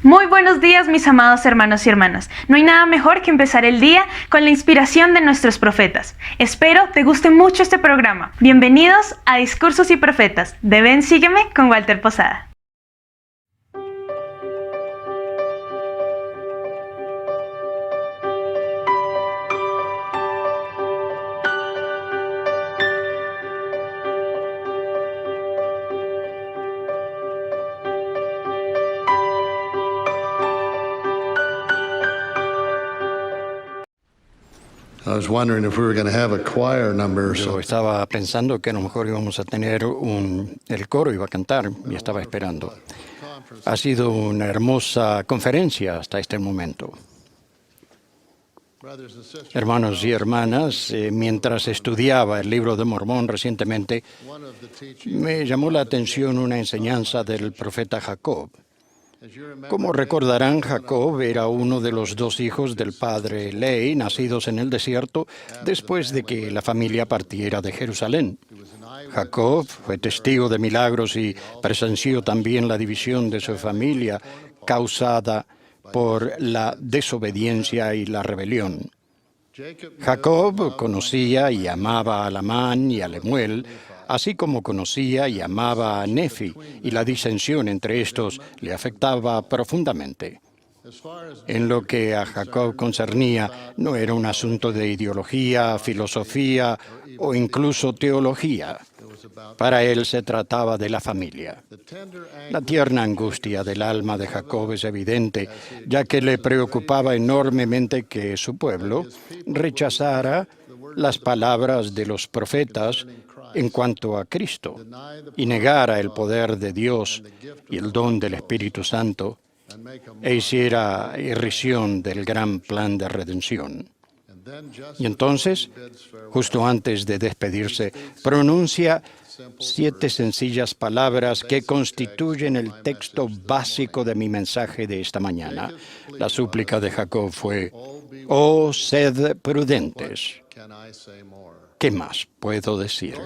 Muy buenos días, mis amados hermanos y hermanas. No hay nada mejor que empezar el día con la inspiración de nuestros profetas. Espero te guste mucho este programa. Bienvenidos a Discursos y Profetas de Ven Sígueme con Walter Posada. I was wondering if we were going to have a choir number. Yo estaba pensando que a lo mejor íbamos a tener el coro iba a cantar y estaba esperando. Ha sido una hermosa conferencia hasta este momento. Hermanos y hermanas, mientras estudiaba el libro de Mormón recientemente, me llamó la atención una enseñanza del profeta Jacob. Como recordarán, Jacob era uno de los dos hijos del padre Ley, nacidos en el desierto después de que la familia partiera de Jerusalén. Jacob fue testigo de milagros y presenció también la división de su familia causada por la desobediencia y la rebelión. Jacob conocía y amaba a Lamán y a Lemuel, así como conocía y amaba a Nefi, y la disensión entre estos le afectaba profundamente. En lo que a Jacob concernía, no era un asunto de ideología, filosofía o incluso teología. Para él se trataba de la familia. La tierna angustia del alma de Jacob es evidente, ya que le preocupaba enormemente que su pueblo rechazara las palabras de los profetas en cuanto a Cristo y negara el poder de Dios y el don del Espíritu Santo e hiciera irrisión del gran plan de redención. Y entonces, justo antes de despedirse, pronuncia 7 sencillas palabras que constituyen el texto básico de mi mensaje de esta mañana. La súplica de Jacob fue: «Oh, sed prudentes». ¿Qué más puedo decir?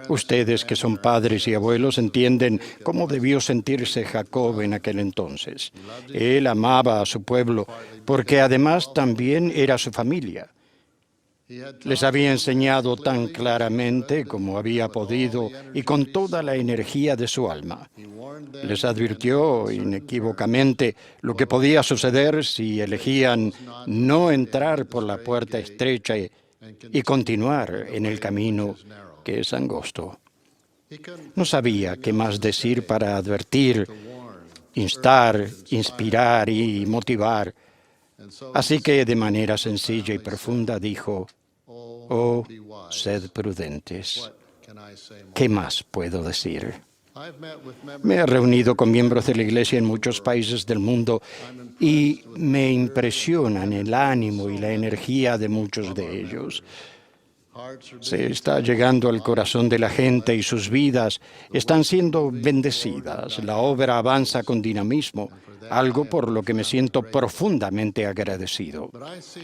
Ustedes que son padres y abuelos entienden cómo debió sentirse Jacob en aquel entonces. Él amaba a su pueblo porque además también era su familia. Les había enseñado tan claramente como había podido y con toda la energía de su alma. Les advirtió inequívocamente lo que podía suceder si elegían no entrar por la puerta estrecha y continuar en el camino que es angosto. No sabía qué más decir para advertir, instar, inspirar y motivar. Así que de manera sencilla y profunda dijo: «Oh, sed prudentes». ¿Qué más puedo decir? Me he reunido con miembros de la Iglesia en muchos países del mundo y me impresionan el ánimo y la energía de muchos de ellos. Se está llegando al corazón de la gente y sus vidas están siendo bendecidas. La obra avanza con dinamismo, algo por lo que me siento profundamente agradecido.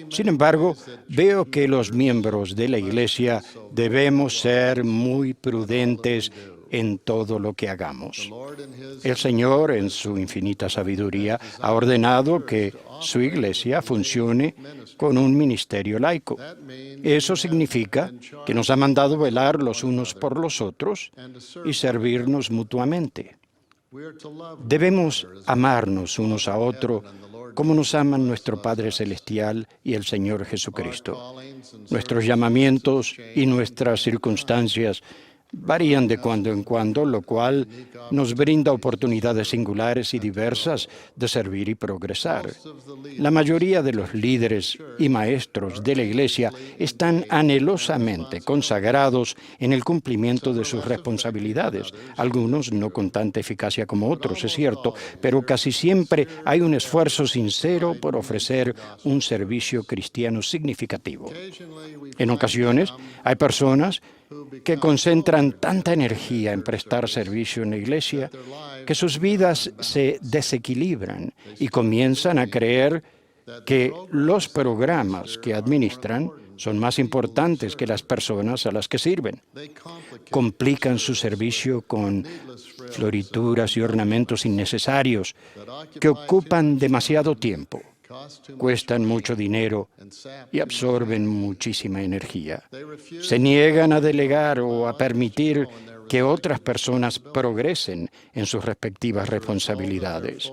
Sin embargo, veo que los miembros de la Iglesia debemos ser muy prudentes en todo lo que hagamos. El Señor, en su infinita sabiduría, ha ordenado que su Iglesia funcione con un ministerio laico. Eso significa que nos ha mandado velar los unos por los otros y servirnos mutuamente. Debemos amarnos unos a otros como nos aman nuestro Padre Celestial y el Señor Jesucristo. Nuestros llamamientos y nuestras circunstancias varían de cuando en cuando, lo cual nos brinda oportunidades singulares y diversas de servir y progresar. La mayoría de los líderes y maestros de la Iglesia están anhelosamente consagrados en el cumplimiento de sus responsabilidades. Algunos no con tanta eficacia como otros, es cierto, pero casi siempre hay un esfuerzo sincero por ofrecer un servicio cristiano significativo. En ocasiones, hay personas que concentran tanta energía en prestar servicio en la Iglesia que sus vidas se desequilibran y comienzan a creer que los programas que administran son más importantes que las personas a las que sirven. Complican su servicio con florituras y ornamentos innecesarios que ocupan demasiado tiempo, cuestan mucho dinero y absorben muchísima energía. Se niegan a delegar o a permitir que otras personas progresen en sus respectivas responsabilidades.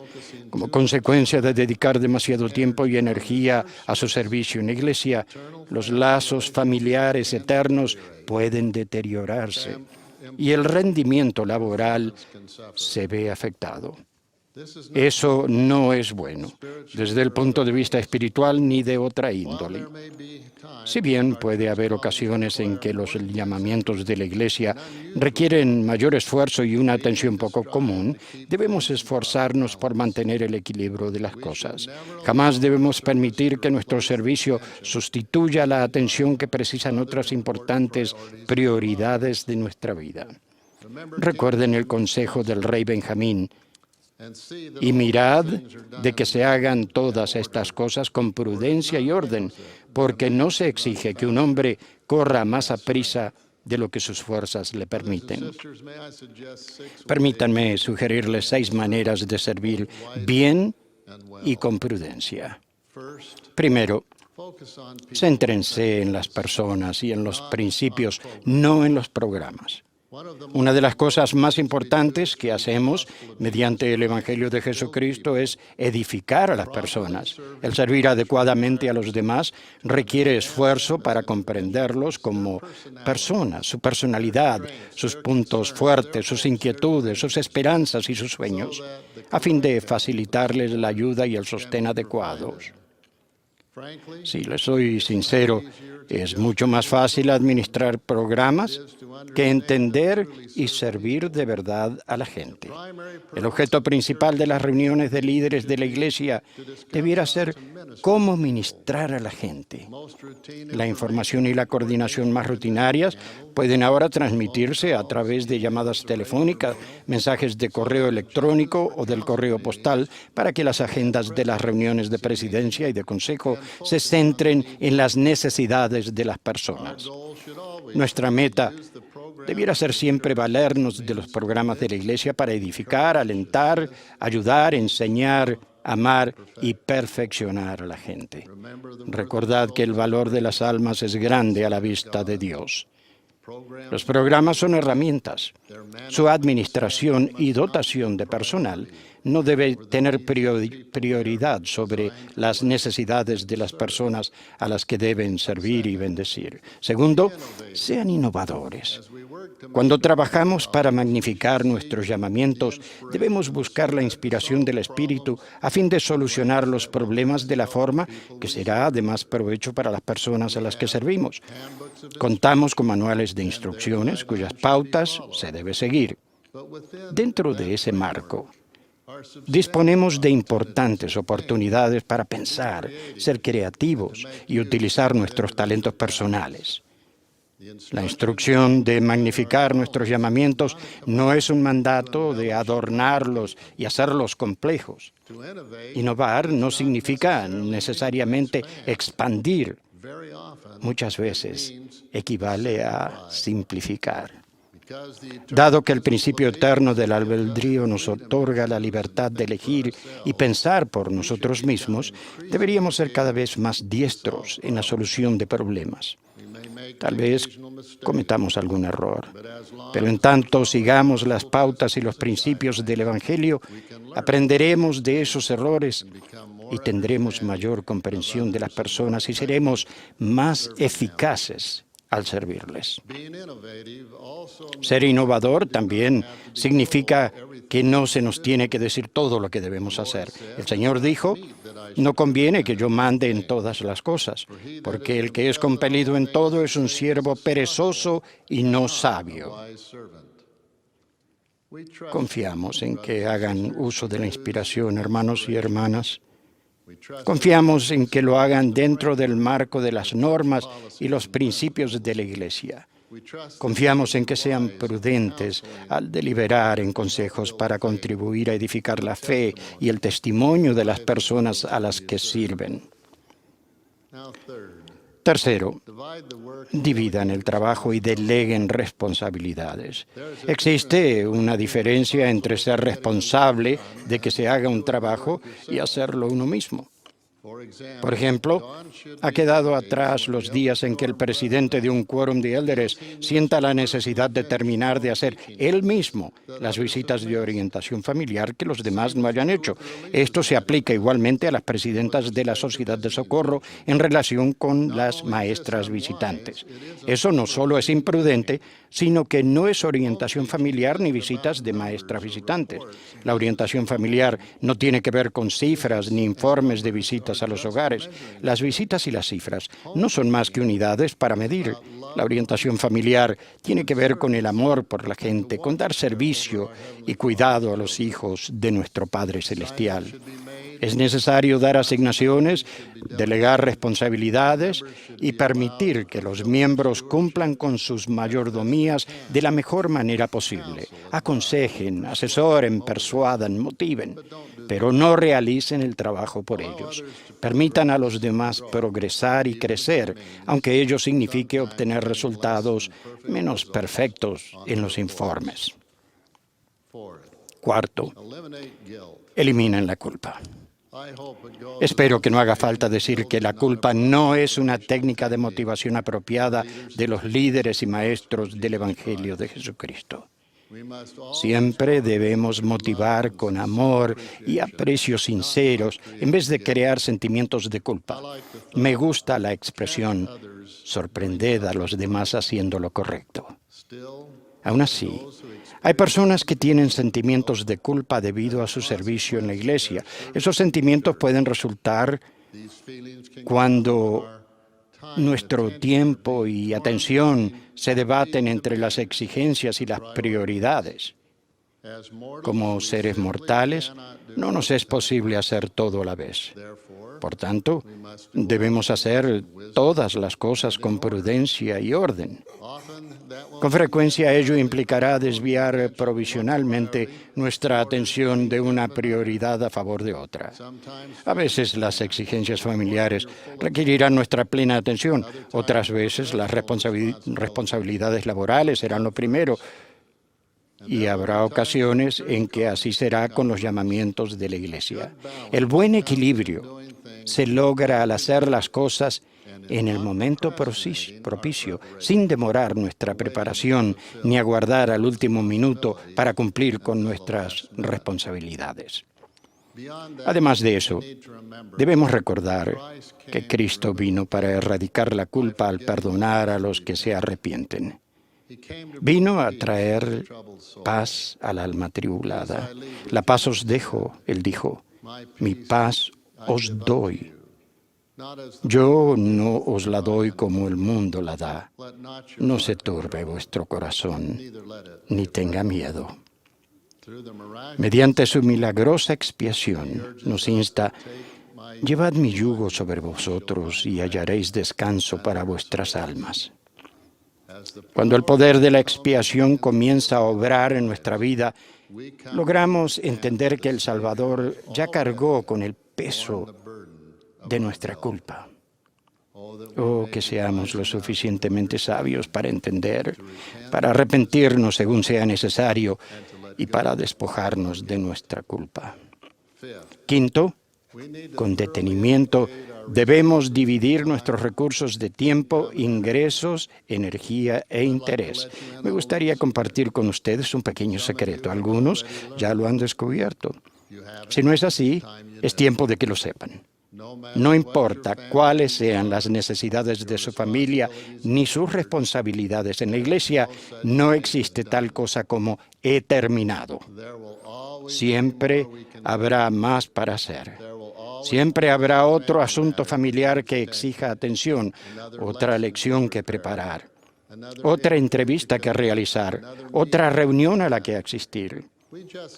Como consecuencia de dedicar demasiado tiempo y energía a su servicio en la iglesia, los lazos familiares eternos pueden deteriorarse y el rendimiento laboral se ve afectado. Eso no es bueno, desde el punto de vista espiritual ni de otra índole. Si bien puede haber ocasiones en que los llamamientos de la Iglesia requieren mayor esfuerzo y una atención poco común, debemos esforzarnos por mantener el equilibrio de las cosas. Jamás debemos permitir que nuestro servicio sustituya la atención que precisan otras importantes prioridades de nuestra vida. Recuerden el consejo del rey Benjamín: y mirad de que se hagan todas estas cosas con prudencia y orden, porque no se exige que un hombre corra más aprisa de lo que sus fuerzas le permiten. Permítanme sugerirles 6 maneras de servir bien y con prudencia. Primero, céntrense en las personas y en los principios, no en los programas. Una de las cosas más importantes que hacemos mediante el Evangelio de Jesucristo es edificar a las personas. El servir adecuadamente a los demás requiere esfuerzo para comprenderlos como personas, su personalidad, sus puntos fuertes, sus inquietudes, sus esperanzas y sus sueños, a fin de facilitarles la ayuda y el sostén adecuados. Si les soy sincero, es mucho más fácil administrar programas que entender y servir de verdad a la gente. El objeto principal de las reuniones de líderes de la Iglesia debiera ser cómo ministrar a la gente. La información y la coordinación más rutinarias pueden ahora transmitirse a través de llamadas telefónicas, mensajes de correo electrónico o del correo postal, para que las agendas de las reuniones de presidencia y de consejo se centren en las necesidades de las personas. Nuestra meta debiera ser siempre valernos de los programas de la Iglesia para edificar, alentar, ayudar, enseñar, amar y perfeccionar a la gente. Recordad que el valor de las almas es grande a la vista de Dios. Los programas son herramientas. Su administración y dotación de personal no debe tener prioridad sobre las necesidades de las personas a las que deben servir y bendecir. Segundo, sean innovadores. Cuando trabajamos para magnificar nuestros llamamientos, debemos buscar la inspiración del Espíritu a fin de solucionar los problemas de la forma que será de más provecho para las personas a las que servimos. Contamos con manuales de instrucciones cuyas pautas se debe seguir. Dentro de ese marco, disponemos de importantes oportunidades para pensar, ser creativos y utilizar nuestros talentos personales. La instrucción de magnificar nuestros llamamientos no es un mandato de adornarlos y hacerlos complejos. Innovar no significa necesariamente expandir. Muchas veces equivale a simplificar. Dado que el principio eterno del albedrío nos otorga la libertad de elegir y pensar por nosotros mismos, deberíamos ser cada vez más diestros en la solución de problemas. Tal vez cometamos algún error, pero en tanto sigamos las pautas y los principios del Evangelio, aprenderemos de esos errores y tendremos mayor comprensión de las personas y seremos más eficaces al servirles. Ser innovador también significa que no se nos tiene que decir todo lo que debemos hacer. El Señor dijo: no conviene que yo mande en todas las cosas, porque el que es compelido en todo es un siervo perezoso y no sabio. Confiamos en que hagan uso de la inspiración, hermanos y hermanas. Confiamos en que lo hagan dentro del marco de las normas y los principios de la Iglesia. Confiamos en que sean prudentes al deliberar en consejos para contribuir a edificar la fe y el testimonio de las personas a las que sirven. Tercero, dividan el trabajo y deleguen responsabilidades. Existe una diferencia entre ser responsable de que se haga un trabajo y hacerlo uno mismo. Por ejemplo, ha quedado atrás los días en que el presidente de un quórum de élderes sienta la necesidad de terminar de hacer él mismo las visitas de orientación familiar que los demás no hayan hecho. Esto se aplica igualmente a las presidentas de la Sociedad de Socorro en relación con las maestras visitantes. Eso no solo es imprudente, sino que no es orientación familiar ni visitas de maestras visitantes. La orientación familiar no tiene que ver con cifras ni informes de visitas a los hogares. Las visitas y las cifras no son más que unidades para medir. La orientación familiar tiene que ver con el amor por la gente, con dar servicio y cuidado a los hijos de nuestro Padre Celestial. Es necesario dar asignaciones, delegar responsabilidades y permitir que los miembros cumplan con sus mayordomías de la mejor manera posible. Aconsejen, asesoren, persuadan, motiven, pero no realicen el trabajo por ellos. Permitan a los demás progresar y crecer, aunque ello signifique obtener resultados menos perfectos en los informes. Cuarto, eliminen la culpa. Espero que no haga falta decir que la culpa no es una técnica de motivación apropiada de los líderes y maestros del Evangelio de Jesucristo. Siempre debemos motivar con amor y aprecio sinceros en vez de crear sentimientos de culpa. Me gusta la expresión sorprended a los demás haciendo lo correcto. Aún así, hay personas que tienen sentimientos de culpa debido a su servicio en la iglesia. Esos sentimientos pueden resultar cuando nuestro tiempo y atención se debaten entre las exigencias y las prioridades. Como seres mortales, no nos es posible hacer todo a la vez. Por tanto, debemos hacer todas las cosas con prudencia y orden. Con frecuencia ello implicará desviar provisionalmente nuestra atención de una prioridad a favor de otra. A veces las exigencias familiares requerirán nuestra plena atención, otras veces las responsabilidades laborales serán lo primero, y habrá ocasiones en que así será con los llamamientos de la iglesia. El buen equilibrio se logra al hacer las cosas en el momento propicio, sin demorar nuestra preparación ni aguardar al último minuto para cumplir con nuestras responsabilidades. Además de eso, debemos recordar que Cristo vino para erradicar la culpa al perdonar a los que se arrepienten. Vino a traer paz al alma tribulada. La paz os dejo, Él dijo, mi paz os doy. Yo no os la doy como el mundo la da. No se turbe vuestro corazón, ni tenga miedo. Mediante su milagrosa expiación, nos insta, llevad mi yugo sobre vosotros y hallaréis descanso para vuestras almas. Cuando el poder de la expiación comienza a obrar en nuestra vida, logramos entender que el Salvador ya cargó con el peso de nuestra culpa. Oh, que seamos lo suficientemente sabios para entender, para arrepentirnos según sea necesario y para despojarnos de nuestra culpa. Quinto, con detenimiento, debemos dividir nuestros recursos de tiempo, ingresos, energía e interés. Me gustaría compartir con ustedes un pequeño secreto. Algunos ya lo han descubierto. Si no es así, es tiempo de que lo sepan. No importa cuáles sean las necesidades de su familia ni sus responsabilidades en la iglesia, no existe tal cosa como he terminado. Siempre habrá más para hacer. Siempre habrá otro asunto familiar que exija atención, otra lección que preparar, otra entrevista que realizar, otra reunión a la que asistir.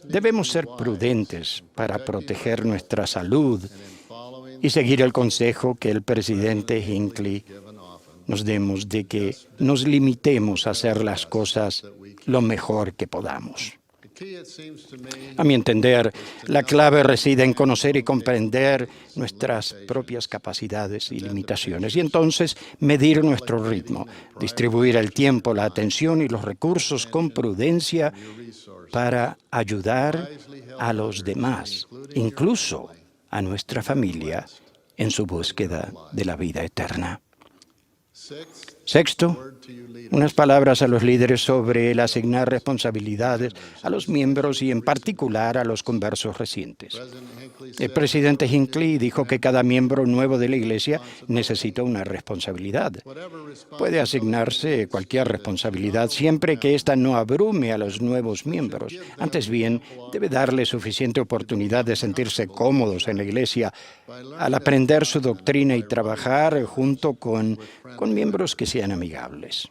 Debemos ser prudentes para proteger nuestra salud y seguir el consejo que el presidente Hinckley nos demos de que nos limitemos a hacer las cosas lo mejor que podamos. A mi entender, la clave reside en conocer y comprender nuestras propias capacidades y limitaciones y entonces medir nuestro ritmo, distribuir el tiempo, la atención y los recursos con prudencia para ayudar a los demás, incluso a nuestra familia, en su búsqueda de la vida eterna. Sexto, unas palabras a los líderes sobre el asignar responsabilidades a los miembros y en particular a los conversos recientes. El presidente Hinckley dijo que cada miembro nuevo de la Iglesia necesita una responsabilidad. Puede asignarse cualquier responsabilidad siempre que ésta no abrume a los nuevos miembros. Antes bien, debe darle suficiente oportunidad de sentirse cómodos en la Iglesia al aprender su doctrina y trabajar junto con miembros que sean amigables.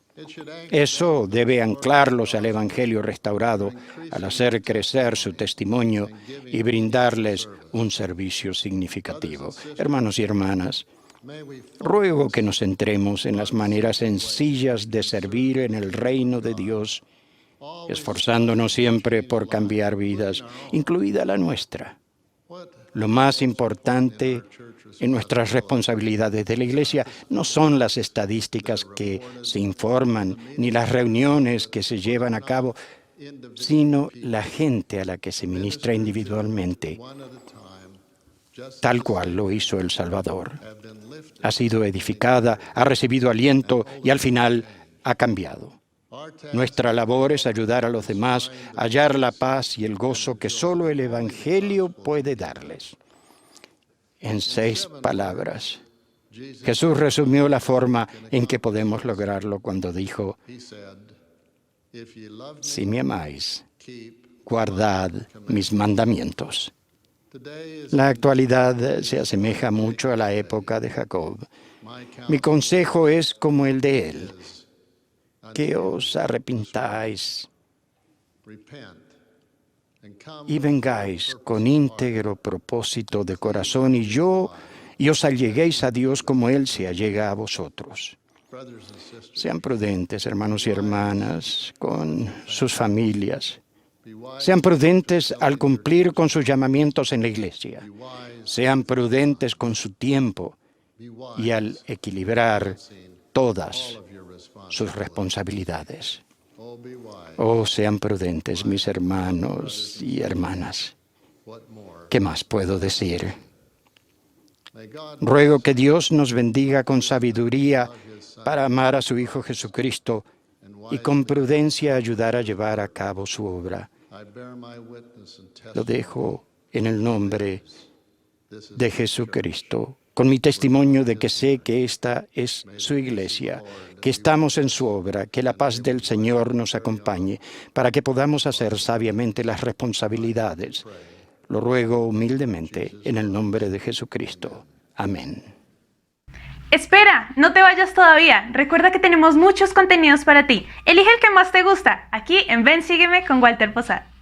Eso debe anclarlos al Evangelio restaurado, al hacer crecer su testimonio y brindarles un servicio significativo. Hermanos y hermanas, ruego que nos centremos en las maneras sencillas de servir en el reino de Dios, esforzándonos siempre por cambiar vidas, incluida la nuestra. Lo más importante en nuestras responsabilidades de la Iglesia no son las estadísticas que se informan ni las reuniones que se llevan a cabo, sino la gente a la que se ministra individualmente, tal cual lo hizo el Salvador. Ha sido edificada, ha recibido aliento y al final ha cambiado. Nuestra labor es ayudar a los demás a hallar la paz y el gozo que solo el Evangelio puede darles. En 6 palabras, Jesús resumió la forma en que podemos lograrlo cuando dijo: si me amáis, guardad mis mandamientos. La actualidad se asemeja mucho a la época de Jacob. Mi consejo es como el de él: que os arrepintáis y vengáis con íntegro propósito de corazón y os alleguéis a Dios como Él se allega a vosotros. Sean prudentes, hermanos y hermanas, con sus familias. Sean prudentes al cumplir con sus llamamientos en la Iglesia. Sean prudentes con su tiempo y al equilibrar todas sus responsabilidades. Oh, sean prudentes, mis hermanos y hermanas. ¿Qué más puedo decir? Ruego que Dios nos bendiga con sabiduría para amar a su Hijo Jesucristo y con prudencia ayudar a llevar a cabo su obra. Lo dejo en el nombre de Jesucristo, con mi testimonio de que sé que esta es su iglesia, que estamos en su obra, que la paz del Señor nos acompañe, para que podamos hacer sabiamente las responsabilidades. Lo ruego humildemente en el nombre de Jesucristo. Amén. Espera, no te vayas todavía. Recuerda que tenemos muchos contenidos para ti. Elige el que más te gusta, aquí en Ven, Sígueme con Walter Posada.